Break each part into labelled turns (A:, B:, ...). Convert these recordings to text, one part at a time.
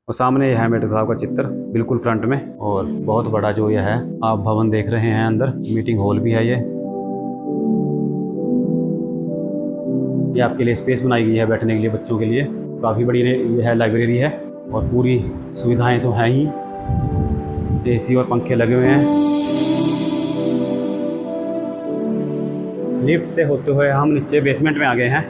A: और सामने यह है अम्बेडकर साहब का चित्र बिल्कुल फ्रंट में। और बहुत बड़ा जो यह है आप भवन देख रहे हैं, अंदर मीटिंग हॉल भी है। ये आपके लिए स्पेस बनाई गई है बैठने के लिए बच्चों के लिए। काफ़ी बड़ी ये है लाइब्रेरी है और पूरी सुविधाएं तो हैं ही। एसी और पंखे लगे हुए हैं। लिफ्ट से होते हुए हम नीचे बेसमेंट में आ गए हैं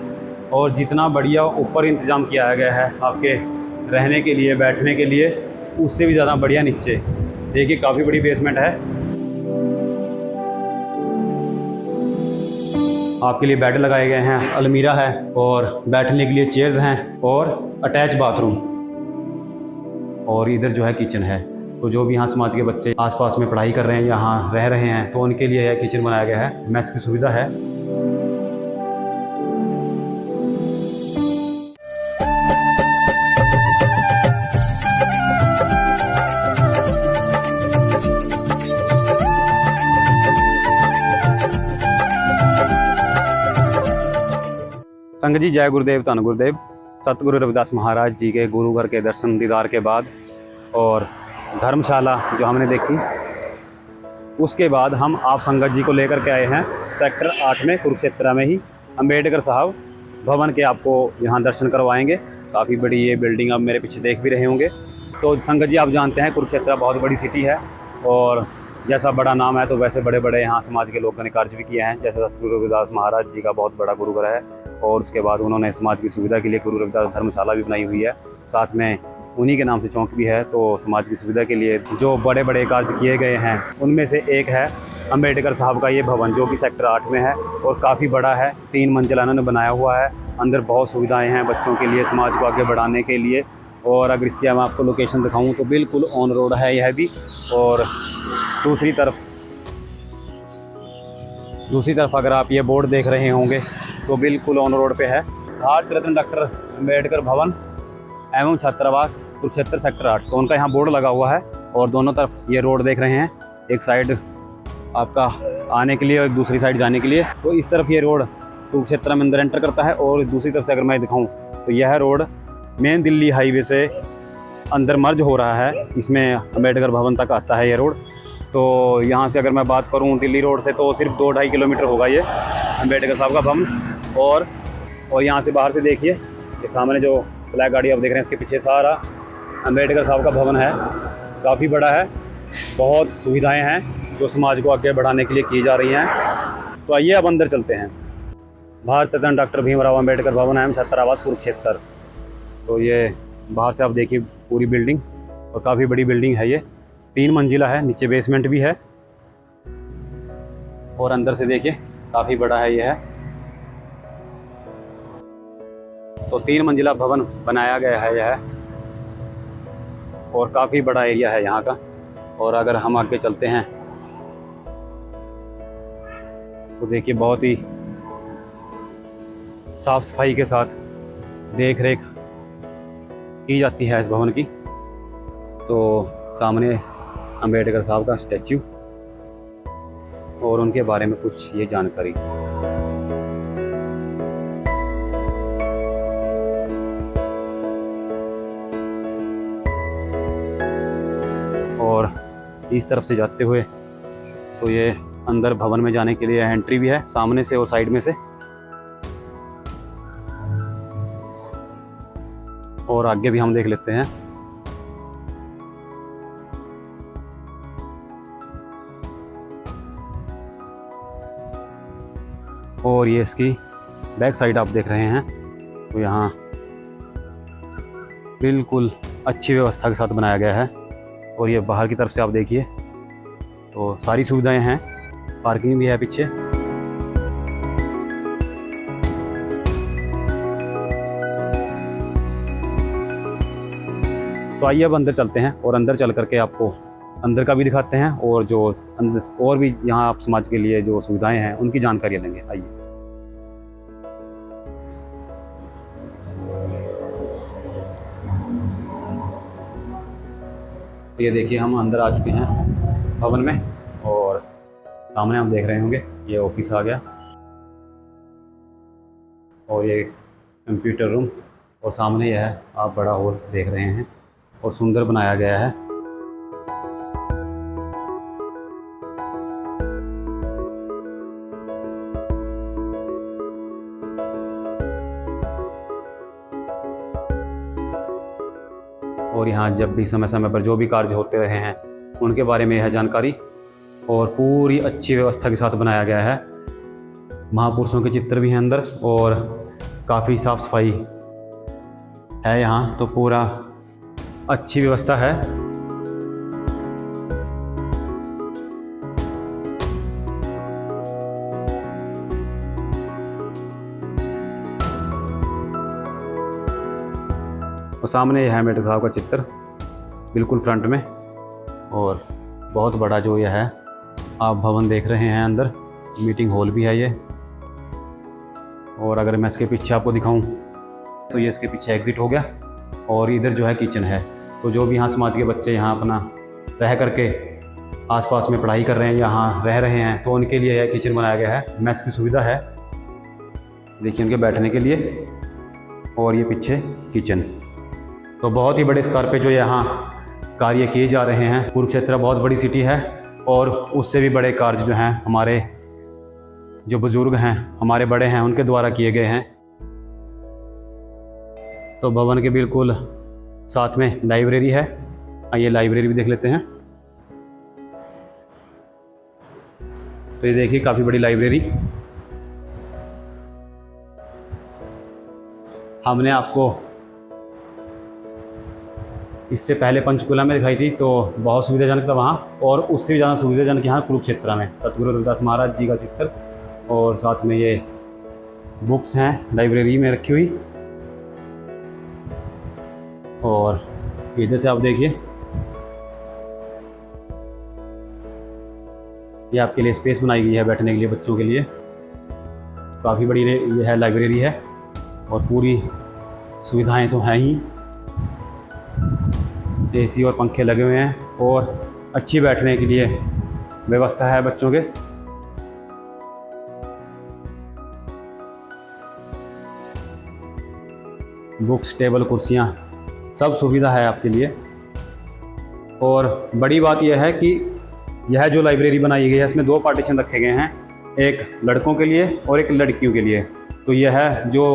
A: और जितना बढ़िया ऊपर इंतज़ाम किया गया है आपके रहने के लिए, बैठने के लिए, उससे भी ज़्यादा बढ़िया नीचे। देखिए काफ़ी बड़ी बेसमेंट है। आपके लिए बेड लगाए गए हैं, अलमीरा है और बैठने के लिए चेयर्स हैं और अटैच बाथरूम। और इधर जो है किचन है। तो जो भी यहाँ समाज के बच्चे आसपास में पढ़ाई कर रहे हैं, यहाँ रह रहे हैं, तो उनके लिए यह किचन बनाया गया है। मेस की सुविधा है। संगत जी, जय गुरुदेव, धन गुरुदेव। सतगुरु रविदास महाराज जी के गुरु घर के दर्शन दीदार के बाद और धर्मशाला जो हमने देखी, उसके बाद हम आप संगत जी को लेकर के आए हैं सेक्टर 8 में, कुरुक्षेत्र में ही अम्बेडकर साहब भवन के आपको यहाँ दर्शन करवाएंगे। काफ़ी बड़ी ये बिल्डिंग आप मेरे पीछे देख भी रहे होंगे। तो संगत जी, आप जानते हैं कुरुक्षेत्र बहुत बड़ी सिटी है और जैसा बड़ा नाम है तो वैसे बड़े बड़े यहाँ समाज के लोगों ने कार्य भी किए हैं। जैसे सतगुरु रविदास महाराज जी का बहुत बड़ा गुरुघर है और उसके बाद उन्होंने समाज की सुविधा के लिए गुरु रविदास धर्मशाला भी बनाई हुई है। साथ में उन्हीं के नाम से चौक भी है। तो समाज की सुविधा के लिए जो बड़े बड़े कार्य किए गए हैं उनमें से एक है अम्बेडकर साहब का ये भवन, जो कि सेक्टर 8 में है और काफ़ी बड़ा है। 3 मंजिला उन्होंने बनाया हुआ है। अंदर बहुत सुविधाएं हैं बच्चों के लिए, समाज को आगे बढ़ाने के लिए। और अगर इसकी मैं आपको लोकेशन दिखाऊं तो बिल्कुल ऑन रोड है यह भी। और दूसरी तरफ अगर आप ये बोर्ड देख रहे होंगे तो बिल्कुल ऑन रोड पे है भारत रत्न डॉक्टर अम्बेडकर भवन एवं छात्रावास कुरुक्षेत्र सेक्टर 8। तो उनका यहाँ बोर्ड लगा हुआ है और दोनों तरफ ये रोड देख रहे हैं, एक साइड आपका आने के लिए और दूसरी साइड जाने के लिए। तो इस तरफ ये रोड कुरुक्षेत्र में अंदर एंटर करता है और दूसरी तरफ से अगर मैं दिखाऊं तो यह रोड मेन दिल्ली हाईवे से अंदर मर्ज हो रहा है। इसमें अम्बेडकर भवन तक आता है ये रोड। तो यहाँ से अगर मैं बात करूँ दिल्ली रोड से तो सिर्फ 2-2.5 किलोमीटर होगा ये अम्बेडकर साहब का भवन। और यहाँ से बाहर से देखिए, ये सामने जो ब्लैक गाड़ी आप देख रहे हैं इसके पीछे सारा अम्बेडकर साहब का भवन है। काफ़ी बड़ा है, बहुत सुविधाएं हैं जो समाज को आगे बढ़ाने के लिए की जा रही हैं। तो आइए अब अंदर चलते हैं। भारत रत्न डॉक्टर भीमराव अम्बेडकर भवन एवं छात्रावास कुरुक्षेत्र। तो ये बाहर से आप देखिए पूरी बिल्डिंग, और काफ़ी बड़ी बिल्डिंग है ये। 3 मंजिला है, नीचे बेसमेंट भी है और अंदर से देखिए काफ़ी बड़ा है यह। तो 3 मंजिला भवन बनाया गया है यह और काफ़ी बड़ा एरिया है यहाँ का। और अगर हम आगे चलते हैं तो देखिए बहुत ही साफ सफाई के साथ देख रेख की जाती है इस भवन की। तो सामने अम्बेडकर साहब का स्टैच्यू और उनके बारे में कुछ ये जानकारी। और इस तरफ से जाते हुए तो ये अंदर भवन में जाने के लिए एंट्री भी है, सामने से और साइड में से। और आगे भी हम देख लेते हैं। और ये इसकी बैक साइड आप देख रहे हैं। तो यहाँ बिल्कुल अच्छी व्यवस्था के साथ बनाया गया है। और ये बाहर की तरफ से आप देखिए तो सारी सुविधाएं हैं, पार्किंग भी है पीछे। तो आइए अब अंदर चलते हैं और अंदर चल करके आपको अंदर का भी दिखाते हैं और जो अंदर और भी यहाँ आप समाज के लिए जो सुविधाएं हैं उनकी जानकारी लेंगे। आइए। तो ये देखिए हम अंदर आ चुके हैं भवन में और सामने हम देख रहे होंगे ये ऑफिस आ गया और ये कंप्यूटर रूम और सामने यह आप बड़ा हॉल देख रहे हैं। और सुंदर बनाया गया है। और यहाँ जब भी समय समय पर जो भी कार्य होते रहे हैं उनके बारे में यह जानकारी और पूरी अच्छी व्यवस्था के साथ बनाया गया है। महापुरुषों के चित्र भी हैं अंदर और काफ़ी साफ सफाई है यहाँ, तो पूरा अच्छी व्यवस्था है। और सामने यह है अम्बेडकर साहब का चित्र बिल्कुल फ्रंट में, और बहुत बड़ा जो यह है आप भवन देख रहे हैं, अंदर मीटिंग हॉल भी है ये। और अगर मैं इसके पीछे आपको दिखाऊं तो ये इसके पीछे एग्ज़िट हो गया और इधर जो है किचन है। तो जो भी यहाँ समाज के बच्चे यहाँ अपना रह करके आसपास में पढ़ाई कर रहे हैं, यहाँ रह रहे हैं, तो उनके लिए यह किचन बनाया गया है। मेस की सुविधा है, देखिए उनके बैठने के लिए, और ये पीछे किचन। तो बहुत ही बड़े स्तर पे जो यहाँ कार्य किए जा रहे हैं। कुरुक्षेत्र बहुत बड़ी सिटी है और उससे भी बड़े कार्य जो हैं हमारे जो बुज़ुर्ग हैं, हमारे बड़े हैं, उनके द्वारा किए गए हैं। तो भवन के बिल्कुल साथ में लाइब्रेरी है, आइए लाइब्रेरी भी देख लेते हैं। तो ये देखिए काफ़ी बड़ी लाइब्रेरी। हमने आपको इससे पहले पंचकुला में दिखाई थी, तो बहुत सुविधाजनक था वहाँ, और उससे भी ज़्यादा सुविधाजनक यहाँ कुरुक्षेत्र में सतगुरु रविदास महाराज जी का चित्र, और साथ में ये बुक्स हैं लाइब्रेरी में रखी हुई। और इधर से आप देखिए, ये आपके लिए स्पेस बनाई गई है बैठने के लिए बच्चों के लिए। काफ़ी बड़ी ये है लाइब्रेरी है और पूरी सुविधाएं तो हैं ही, एसी और पंखे लगे हुए हैं और अच्छी बैठने के लिए व्यवस्था है बच्चों के। बुक्स, टेबल, कुर्सियाँ, सब सुविधा है आपके लिए। और बड़ी बात यह है कि यह जो लाइब्रेरी बनाई गई है इसमें 2 पार्टीशन रखे गए हैं, एक लड़कों के लिए और एक लड़कियों के लिए। तो यह है जो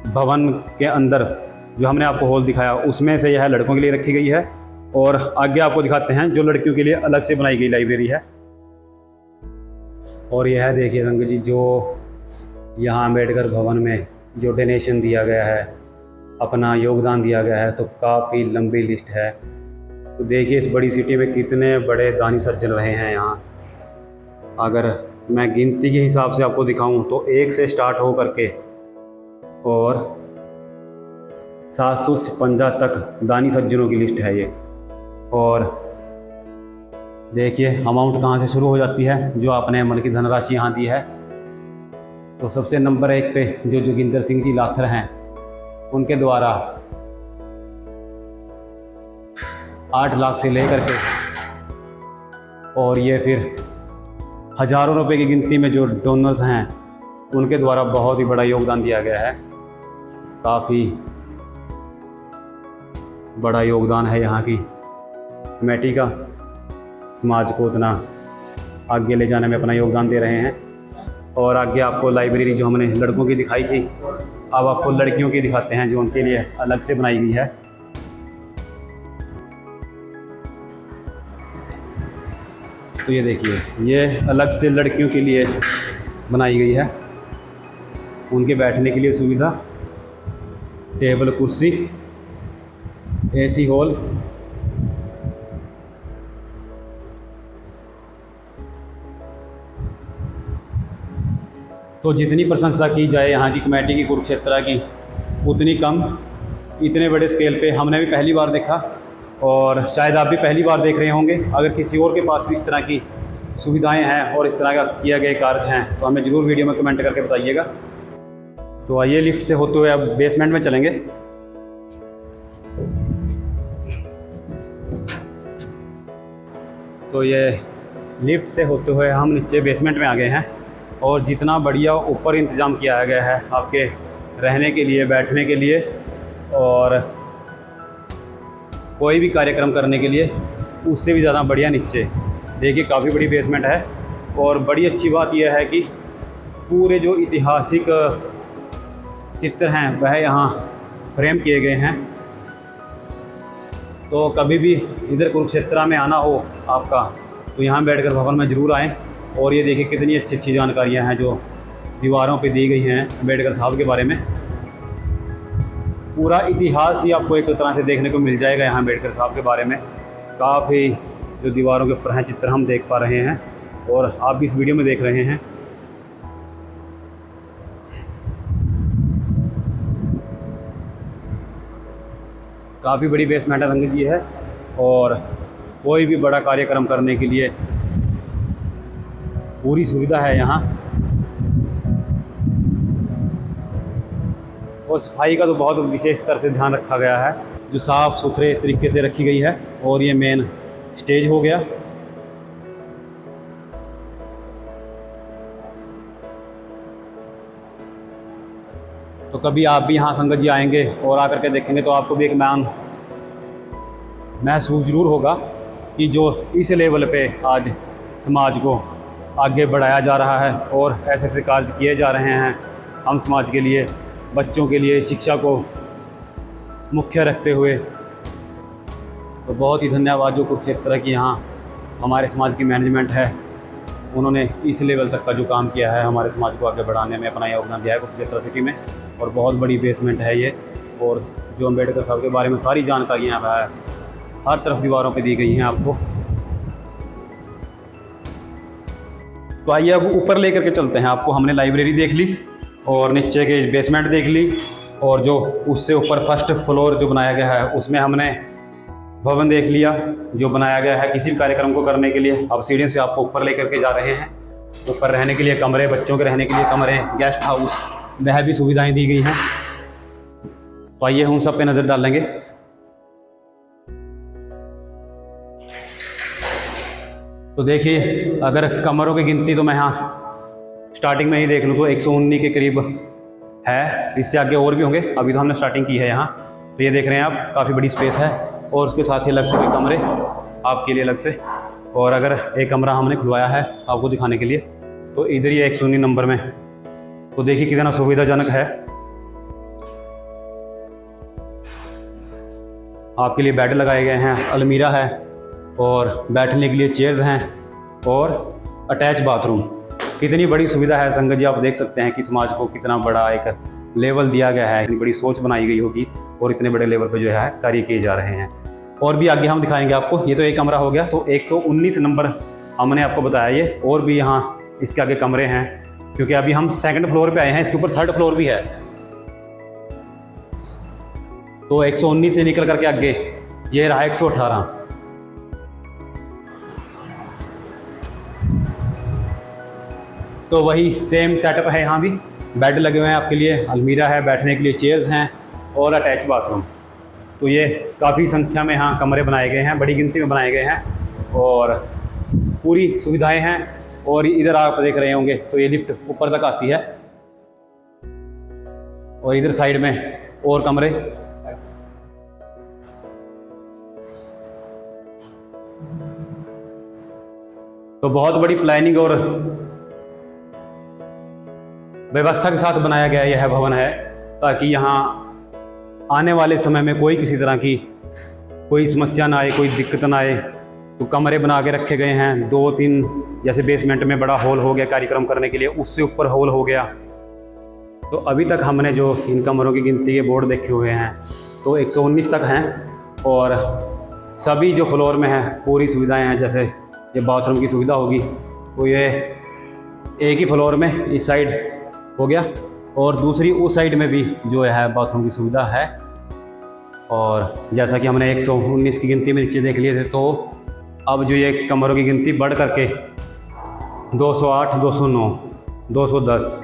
A: भवन के अंदर जो हमने आपको हॉल दिखाया उसमें से यह लड़कों के लिए रखी गई है, और आगे आपको दिखाते हैं जो लड़कियों के लिए अलग से बनाई गई लाइब्रेरी है। और यह देखिए संगत जी, जो यहाँ अम्बेडकर भवन में जो डोनेशन दिया गया है, अपना योगदान दिया गया है, तो काफ़ी लंबी लिस्ट है। तो देखिए इस बड़ी सिटी में कितने बड़े दानी सज्जन रहे हैं यहाँ। अगर मैं गिनती के हिसाब से आपको दिखाऊं तो 1 से स्टार्ट हो करके और 756 तक दानी सज्जनों की लिस्ट है ये। और देखिए अमाउंट कहाँ से शुरू हो जाती है, जो आपने मन की धनराशि यहाँ दी है। तो सबसे नंबर 1 पे जो जोगिंदर सिंह जी लाथर हैं, उनके द्वारा 8 लाख से लेकर के और ये फिर हज़ारों रुपए की गिनती में जो डोनर्स हैं उनके द्वारा बहुत ही बड़ा योगदान दिया गया है। काफ़ी बड़ा योगदान है यहाँ की कमेटी का, समाज को उतना आगे ले जाने में अपना योगदान दे रहे हैं। और आगे आपको लाइब्रेरी जो हमने लड़कों की दिखाई थी, अब आपको लड़कियों की दिखाते हैं जो उनके लिए अलग से बनाई गई है। तो ये देखिए, ये अलग से लड़कियों के लिए बनाई गई है, उनके बैठने के लिए सुविधा, टेबल, कुर्सी, एसी हॉल। तो जितनी प्रशंसा की जाए यहाँ की कमेटी की कुरुक्षेत्र की उतनी कम। इतने बड़े स्केल पे हमने भी पहली बार देखा और शायद आप भी पहली बार देख रहे होंगे। अगर किसी और के पास भी इस तरह की सुविधाएं हैं और इस तरह का किया गए कार्य हैं तो हमें ज़रूर वीडियो में कमेंट करके बताइएगा। तो आइए लिफ्ट से होते हुए अब बेसमेंट में चलेंगे। तो ये लिफ्ट से होते हुए हम नीचे बेसमेंट में आ गए हैं और जितना बढ़िया ऊपर इंतज़ाम किया गया है आपके रहने के लिए, बैठने के लिए, और कोई भी कार्यक्रम करने के लिए उससे भी ज़्यादा बढ़िया नीचे। देखिए काफ़ी बड़ी बेसमेंट है और बड़ी अच्छी बात यह है कि पूरे जो ऐतिहासिक चित्र हैं वह यहाँ फ्रेम किए गए हैं। तो कभी भी इधर कुरुक्षेत्र में आना हो आपका तो यहाँ अम्बेडकर भवन में ज़रूर आएँ। और ये देखिए कितनी अच्छी अच्छी जानकारियाँ हैं जो दीवारों पे दी गई हैं अम्बेडकर साहब के बारे में। पूरा इतिहास ही आपको एक तरह से देखने को मिल जाएगा यहाँ अम्बेडकर साहब के बारे में। काफ़ी जो दीवारों के ऊपर हैं चित्र हम देख पा रहे हैं और आप भी इस वीडियो में देख रहे हैं। काफ़ी बड़ी बेसमेंट है संगत जी है और कोई भी बड़ा कार्यक्रम करने के लिए पूरी सुविधा है यहाँ। और सफाई का तो बहुत विशेष स्तर से ध्यान रखा गया है, जो साफ़ सुथरे तरीके से रखी गई है। और ये मेन स्टेज हो गया। तो कभी आप भी यहाँ संगत जी आएंगे और आकर के देखेंगे तो आपको भी एक महसूस ज़रूर होगा कि जो इस लेवल पे आज समाज को आगे बढ़ाया जा रहा है और ऐसे ऐसे कार्य किए जा रहे हैं हम समाज के लिए, बच्चों के लिए शिक्षा को मुख्य रखते हुए। तो बहुत ही धन्यवाद जो कुरुक्षेत्र की यहाँ हमारे समाज की मैनेजमेंट है, उन्होंने इस लेवल तक का जो काम किया है हमारे समाज को आगे बढ़ाने में अपना योगदान दिया है कुरुक्षेत्र सिटी में। और बहुत बड़ी बेसमेंट है ये। और जो अम्बेडकर साहब के बारे में सारी जानकारियाँ हर तरफ दीवारों पे दी गई हैं आपको। तो आइए अब ऊपर लेकर के चलते हैं आपको। हमने लाइब्रेरी देख ली और नीचे के बेसमेंट देख ली और जो उससे ऊपर फर्स्ट फ्लोर जो बनाया गया है उसमें हमने भवन देख लिया जो बनाया गया है किसी भी कार्यक्रम को करने के लिए। अब सीढ़ियों से आपको ऊपर लेकर के जा रहे हैं। ऊपर रहने के लिए कमरे, बच्चों के रहने के लिए कमरे, गेस्ट हाउस, वह भी सुविधाएं दी गई हैं। तो आइए हम सब पे नज़र डालेंगे। तो देखिए अगर कमरों की गिनती तो मैं यहाँ स्टार्टिंग में ही देख लूँ तो 119 के करीब है। इससे आगे और भी होंगे, अभी तो हमने स्टार्टिंग की है यहाँ। तो ये देख रहे हैं आप, काफ़ी बड़ी स्पेस है और उसके साथ ही लगते हुए कमरे आपके लिए अलग से। और अगर एक कमरा हमने खुलवाया है आपको दिखाने के लिए तो इधर ही 119 नंबर में। तो देखिए कितना सुविधाजनक है। आपके लिए बेड लगाए गए हैं, अलमीरा है और बैठने के लिए चेयर्स हैं और अटैच बाथरूम। कितनी बड़ी सुविधा है संगत जी, आप देख सकते हैं कि समाज को कितना बड़ा एक लेवल दिया गया है, इतनी बड़ी सोच बनाई गई होगी और इतने बड़े लेवल पर जो है कार्य किए जा रहे हैं। और भी आगे हम दिखाएंगे आपको। ये तो एक कमरा हो गया, तो 119 नंबर हमने आपको बताया ये। और भी यहाँ इसके आगे कमरे हैं क्योंकि अभी हम सेकंड फ्लोर पे आए हैं, इसके ऊपर थर्ड फ्लोर भी है। तो 119 से निकल करके आगे ये रहा 118। तो वही सेम सेटअप है, यहाँ भी बेड लगे हुए हैं आपके लिए, अलमीरा है, बैठने के लिए चेयर्स हैं और अटैच बाथरूम। तो ये काफ़ी संख्या में यहाँ कमरे बनाए गए हैं, बड़ी गिनती में बनाए गए हैं और पूरी सुविधाएं हैं। और इधर आप देख रहे होंगे तो ये लिफ्ट ऊपर तक आती है और इधर साइड में और कमरे। तो बहुत बड़ी प्लानिंग और व्यवस्था के साथ बनाया गया यह भवन है ताकि यहाँ आने वाले समय में कोई किसी तरह की कोई समस्या ना आए, कोई दिक्कत ना आए। तो कमरे बना के रखे गए हैं 2-3, जैसे बेसमेंट में बड़ा हॉल हो गया कार्यक्रम करने के लिए, उससे ऊपर हॉल हो गया। तो अभी तक हमने जो इन कमरों की गिनती के बोर्ड देखे हुए हैं तो 119 तक हैं और सभी जो फ्लोर में हैं पूरी सुविधाएं हैं। जैसे ये बाथरूम की सुविधा होगी तो ये एक ही फ्लोर में इस साइड हो गया और दूसरी उस साइड में भी जो है बाथरूम की सुविधा है। और जैसा कि हमने 119 की गिनती में नीचे देख लिए थे, तो अब जो ये कमरों की गिनती बढ़ करके 208, 209, 210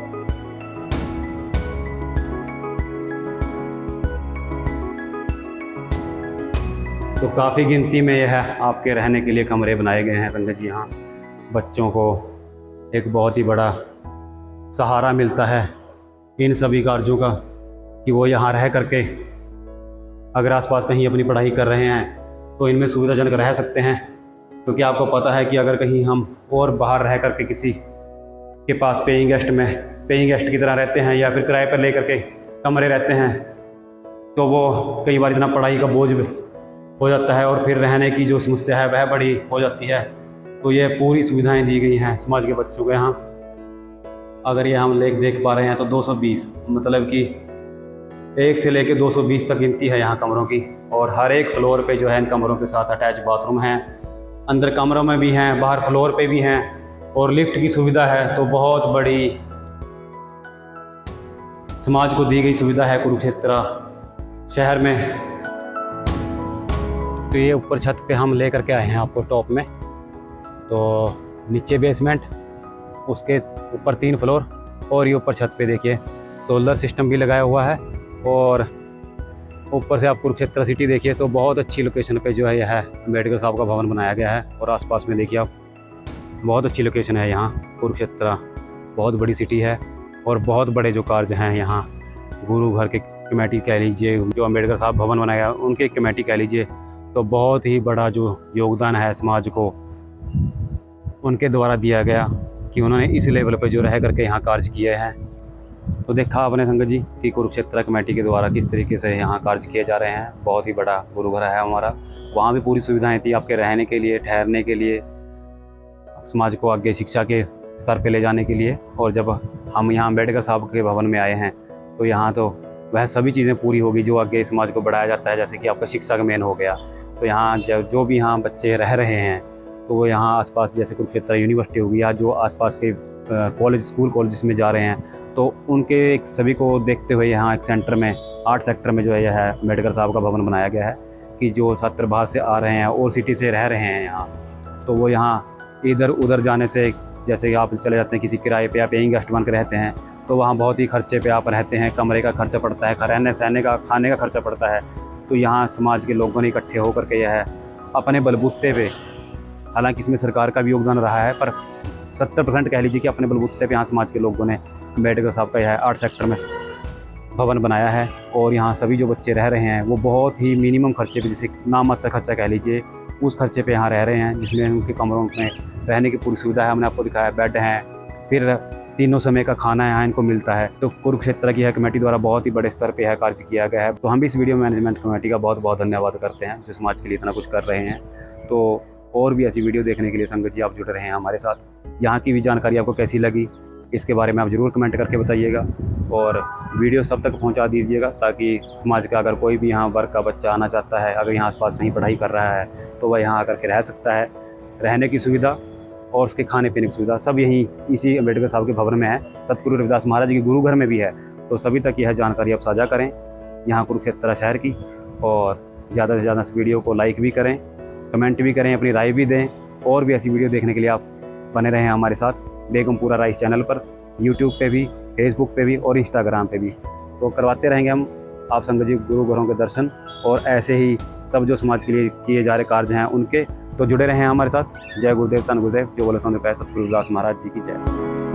A: तो काफ़ी गिनती में यह है आपके रहने के लिए कमरे बनाए गए हैं संगत जी। यहाँ बच्चों को एक बहुत ही बड़ा सहारा मिलता है इन सभी कार्यों का कि वो यहाँ रह करके अगर आसपास कहीं अपनी पढ़ाई कर रहे हैं तो इनमें सुविधाजनक रह सकते हैं, क्योंकि आपको पता है कि अगर कहीं हम और बाहर रह करके किसी के पास पेइंग गेस्ट की तरह रहते हैं या फिर किराए पर ले करके कमरे रहते हैं, तो वो कई बार इतना पढ़ाई का बोझ हो जाता है और फिर रहने की जो समस्या है वह बड़ी हो जाती है। तो ये पूरी सुविधाएं दी गई हैं समाज के बच्चों को यहाँ। अगर ये हम देख पा रहे हैं तो 220 मतलब कि 1 से लेकर 220 तक गिनती है यहाँ कमरों की, और हर एक फ्लोर पे जो है इन कमरों के साथ अटैच बाथरूम हैं, अंदर कमरों में भी हैं, बाहर फ्लोर पे भी हैं, और लिफ्ट की सुविधा है। तो बहुत बड़ी समाज को दी गई सुविधा है कुरुक्षेत्र शहर में। तो ये ऊपर छत पे हम ले करके आए हैं आपको टॉप में, तो नीचे बेसमेंट, उसके ऊपर 3 फ्लोर, और ये ऊपर छत पे देखिए सोलर सिस्टम भी लगाया हुआ है। और ऊपर से आप कुरुक्षेत्र सिटी देखिए तो बहुत अच्छी लोकेशन पे जो है यह अम्बेडकर साहब का भवन बनाया गया है। और आसपास में देखिए आप, बहुत अच्छी लोकेशन है यहाँ कुरुक्षेत्र, बहुत बड़ी सिटी है और बहुत बड़े जो कार्य हैं यहाँ गुरु घर के कमेटी कह लीजिए, जो अम्बेडकर साहब भवन बनाया उनके कमेटी कह लीजिए, तो बहुत ही बड़ा जो योगदान है समाज को उनके द्वारा दिया गया कि उन्होंने इस लेवल पे जो रह करके यहाँ कार्य किए हैं। तो देखा आपने संगत जी कि कुरुक्षेत्र कमेटी के द्वारा किस तरीके से यहाँ कार्य किए जा रहे हैं। बहुत ही बड़ा गुरु घर है हमारा, वहाँ भी पूरी सुविधाएं थी आपके रहने के लिए, ठहरने के लिए, समाज को आगे शिक्षा के स्तर पे ले जाने के लिए। और जब हम यहाँ अम्बेडकर साहब के भवन में आए हैं तो यहाँ तो वह सभी चीज़ें पूरी होगी जो आगे समाज को बढ़ाया जाता है, जैसे कि आपका शिक्षा का मेन हो गया। तो यहाँ जो भी यहाँ बच्चे रह रहे हैं तो वो यहाँ आसपास जैसे कुरुक्षेत्र यूनिवर्सिटी होगी या जो आसपास के स्कूल कॉलेज में जा रहे हैं, तो उनके सभी को देखते हुए यहाँ एक सेंटर में 8 सेक्टर में जो है यह अम्बेडकर साहब का भवन बनाया गया है कि जो छात्र बाहर से आ रहे हैं और सिटी से रह रहे हैं यहाँ, तो वो यहाँ इधर उधर जाने से, जैसे आप चले जाते हैं किसी किराए पे या पेइंग गेस्ट बन के रहते हैं, तो वहाँ बहुत ही खर्चे पे आप रहते हैं, कमरे का खर्चा पड़ता है, रहने सहने का, खाने का खर्चा पड़ता है। तो यहाँ समाज के लोगों ने इकट्ठे होकर के यह अपने बलबूते पे, हालांकि इसमें सरकार का भी योगदान रहा है, पर 70% कह लीजिए कि अपने बलबूते पे यहाँ समाज के लोगों ने अम्बेडकर साहब का यह 8 सेक्टर में भवन बनाया है। और यहाँ सभी जो बच्चे रह रहे हैं वो बहुत ही मिनिमम खर्चे पे, जिसे नामात्र खर्चा कह लीजिए, उस खर्चे पे यहाँ रह रहे हैं, जिसमें उनके कमरों में रहने की पूरी सुविधा है। हमने आपको दिखाया, बेड हैं, फिर तीनों समय का खाना यहाँ इनको मिलता है। तो कुरुक्षेत्र की यह कमेटी द्वारा बहुत ही बड़े स्तर पे यह कार्य किया गया है। तो हम भी इस वीडियो मैनेजमेंट कमेटी का बहुत बहुत धन्यवाद करते हैं जो समाज के लिए इतना कुछ कर रहे हैं। तो और भी ऐसी वीडियो देखने के लिए संगत जी आप जुड़े रहे हैं हमारे साथ। यहाँ की भी जानकारी आपको कैसी लगी इसके बारे में आप ज़रूर कमेंट करके बताइएगा, और वीडियो सब तक पहुँचा दीजिएगा, ताकि समाज का अगर कोई भी यहाँ वर्ग का बच्चा आना चाहता है, अगर यहाँ आसपास नहीं पढ़ाई कर रहा है, तो वह यहाँ आकर के रह सकता है। रहने की सुविधा और उसके खाने पीने की सुविधा सब यहीं इसी अम्बेडकर साहब के भवन में है। सतगुरु रविदास महाराज जी के गुरु घर में भी है। तो सभी तक यह जानकारी आप साझा करें यहाँ कुरुक्षेत्र शहर की, और ज़्यादा से ज़्यादा इस वीडियो को लाइक भी करें, कमेंट भी करें, अपनी राय भी दें। और भी ऐसी वीडियो देखने के लिए आप बने रहें हमारे साथ बेगमपुरा राइस चैनल पर, यूट्यूब पे भी, फेसबुक पे भी और इंस्टाग्राम पे भी। तो करवाते रहेंगे हम आप संगत जी गुरु घरों के दर्शन, और ऐसे ही सब जो समाज के लिए किए जा रहे कार्य हैं उनके। तो जुड़े रहें हमारे साथ। जय गुरुदेव, धन गुरुदेव, जो बोले सो निपाए, सतगुरु रविदास महाराज जी की जय।